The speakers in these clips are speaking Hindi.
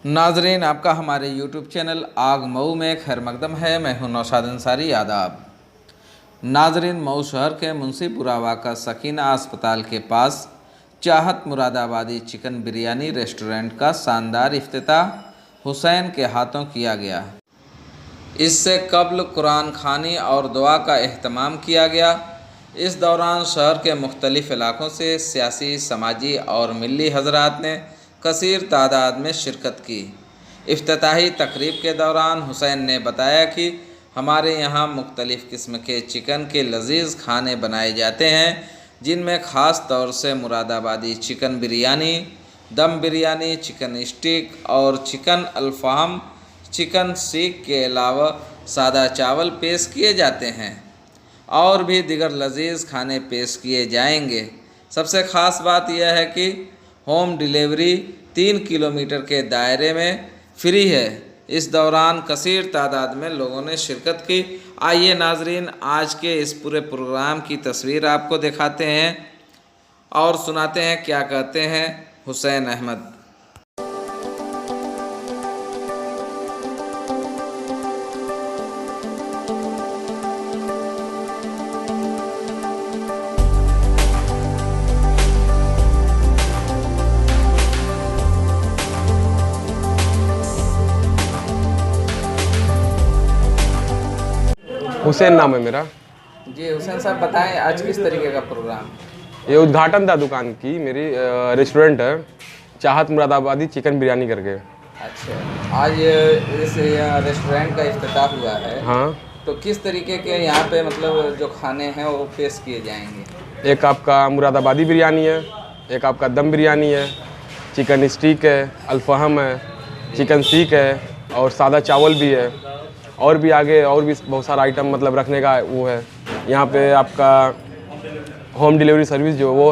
नाजरीन, आपका हमारे YouTube चैनल आग मऊ में खैर मकदम है। मैं हूं नौशाद अंसारी। आदाब नाजरीन, मऊ शहर के मुंशीपुरा वाक़ा सकीना अस्पताल के पास चाहत मुरादाबादी चिकन बिरयानी रेस्टोरेंट का शानदार इफ्तिताह हुसैन के हाथों किया गया। इससे कब्ल कुरान खानी और दुआ का एहतमाम किया गया। इस दौरान शहर के मुख्तलिफ़ इलाक़ों से सियासी, समाजी और मिली हज़रात ने कसीर तादाद में शिरकत की। इफ्तिताही तकरीब के दौरान हुसैन ने बताया कि हमारे यहाँ मुख्तलिफ़ किस्म के चिकन के लजीज़ खाने बनाए जाते हैं, जिनमें ख़ास तौर से मुरादाबादी चिकन बिरयानी, दम बिरयानी, चिकन स्टिक और चिकन अल्फ़ाम, चिकन सीख के अलावा सादा चावल पेश किए जाते हैं और भी दीगर लजीज़ खाने पेश किए जाएंगे। सबसे ख़ास बात यह है कि होम डिलीवरी 3 किलोमीटर के दायरे में फ्री है। इस दौरान कसीर तादाद में लोगों ने शिरकत की। आइए नाजरीन, आज के इस पूरे प्रोग्राम की तस्वीर आपको दिखाते हैं और सुनाते हैं क्या कहते हैं हुसैन अहमद। हुसैन नाम है मेरा। जी हुसैन साहब, बताएं आज किस तरीके का प्रोग्राम? ये उद्घाटन था दुकान की, मेरी रेस्टोरेंट है चाहत मुरादाबादी चिकन बिरयानी करके। अच्छा, आज इस रेस्टोरेंट का इफ्तिताह हुआ है। हाँ, तो किस तरीके के यहाँ पे मतलब जो खाने हैं वो पेश किए जाएंगे? एक आपका मुरादाबादी बिरयानी है, एक आपका दम बिरयानी है, चिकन स्टिक है, अल्फ़ाम है, चिकन सीख है और सादा चावल भी है और भी आगे और भी बहुत सारा आइटम मतलब रखने का वो है। यहाँ पे आपका होम डिलीवरी सर्विस जो वो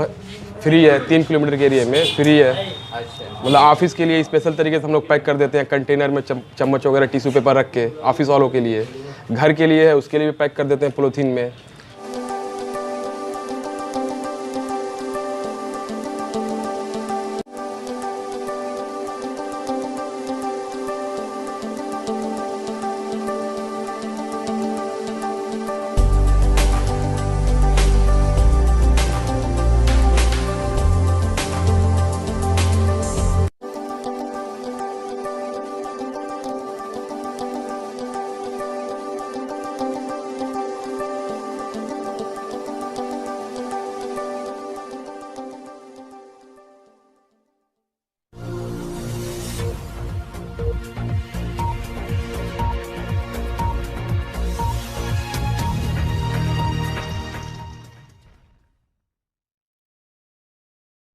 फ्री है, 3 किलोमीटर के एरिया में फ्री है। अच्छा, मतलब ऑफिस के लिए स्पेशल तरीके से हम लोग पैक कर देते हैं कंटेनर में, चम्मच वगैरह टिश्यू पेपर रख के ऑफिस वालों के लिए। घर के लिए है उसके लिए भी पैक कर देते हैं पॉलीथीन में।